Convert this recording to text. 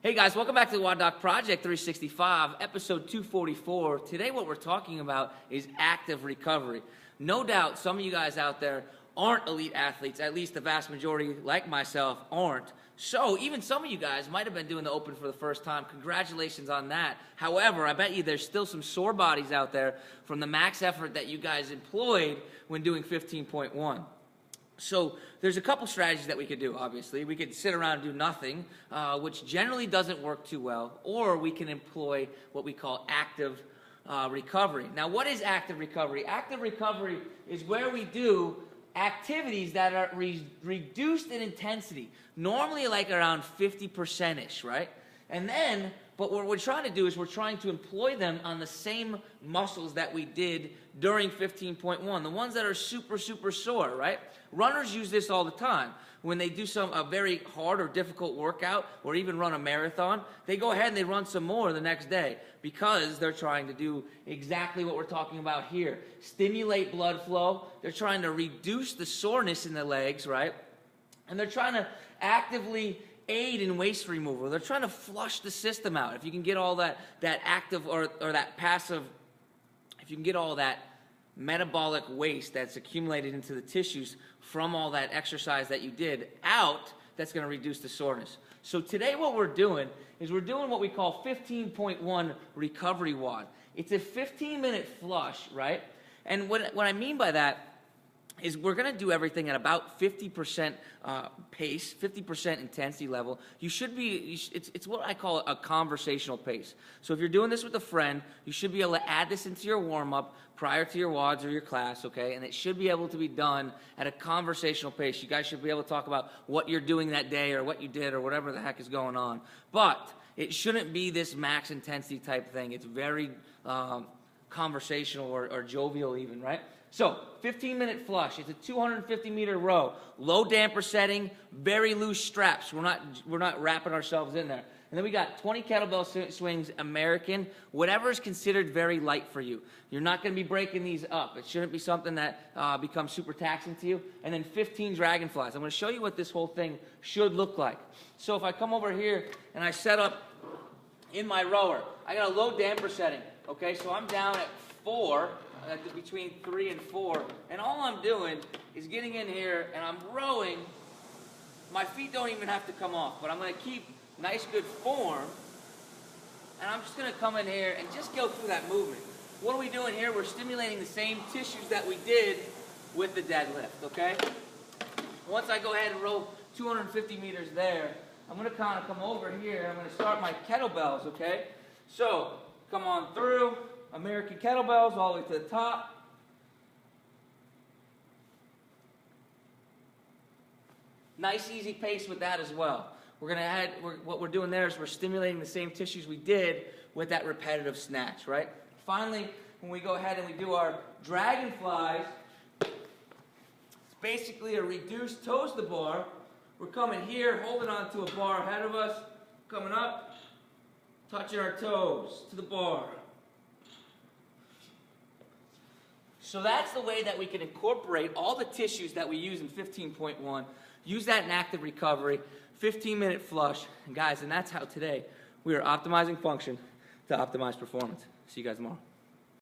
Hey guys, welcome back to the WODdoc Project365, episode 244. Today what we're talking about is active recovery. No doubt some of you guys out there aren't elite athletes, at least the vast majority, like myself, aren't. So even some of you guys might have been doing the Open for the first time. Congratulations on that. However, I bet you there's still some sore bodies out there from the max effort that you guys employed when doing 15.1. So there's a couple strategies that we could do, obviously. We could sit around and do nothing, which generally doesn't work too well, or we can employ what we call active recovery. Now, what is active recovery? Active recovery is where we do activities that are reduced in intensity, normally like around 50%-ish, right? And then, but what we're trying to do is we're trying to employ them on the same muscles that we did during 15.1, the ones that are super, super sore, right? Runners use this all the time. When they do a very hard or difficult workout or even run a marathon, they go ahead and they run some more the next day because they're trying to do exactly what we're talking about here. Stimulate blood flow. They're trying to reduce the soreness in the legs, right? And they're trying to actively aid in waste removal. They're trying to flush the system out. If you can get all that active or that passive, if you can get all that metabolic waste that's accumulated into the tissues from all that exercise that you did out, that's going to reduce the soreness. So today what we're doing is we're doing what we call 15.1 recovery WOD. It's a 15-minute flush, right? And what I mean by that is we're going to do everything at about 50% pace, 50% intensity level. You should be, it's what I call a conversational pace. So if you're doing this with a friend, you should be able to add this into your warm-up prior to your WODs or your class, okay? And it should be able to be done at a conversational pace. You guys should be able to talk about what you're doing that day or what you did or whatever the heck is going on. But it shouldn't be this max intensity type thing. It's very conversational or jovial even, right? So, 15-minute flush. It's a 250-meter row. Low damper setting, very loose straps. We're not wrapping ourselves in there. And then we got 20 kettlebell swings, American, whatever is considered very light for you. You're not going to be breaking these up. It shouldn't be something that becomes super taxing to you. And then 15 dragonflies. I'm going to show you what this whole thing should look like. So if I come over here and I set up in my rower, I got a low damper setting. Okay, so I'm down at 4. Between 3 and 4, and all I'm doing is getting in here and I'm rowing. My feet don't even have to come off, but I'm going to keep nice good form, and I'm just going to come in here and just go through that movement. What are we doing here? We're stimulating the same tissues that we did with the deadlift, okay? Once I go ahead and row 250 meters there, I'm going to kind of come over here and I'm going to start my kettlebells, okay? So come on through. American kettlebells all the way to the top. Nice easy pace with that as well. What we're doing there is we're stimulating the same tissues we did with that repetitive snatch, right? Finally, when we go ahead and we do our dragonflies, it's basically a reduced toes to bar. We're coming here, holding on to a bar ahead of us, coming up, touching our toes to the bar. So that's the way that we can incorporate all the tissues that we use in 15.1, use that in active recovery, 15-minute flush. And guys, and that's how today we are optimizing function to optimize performance. See you guys tomorrow.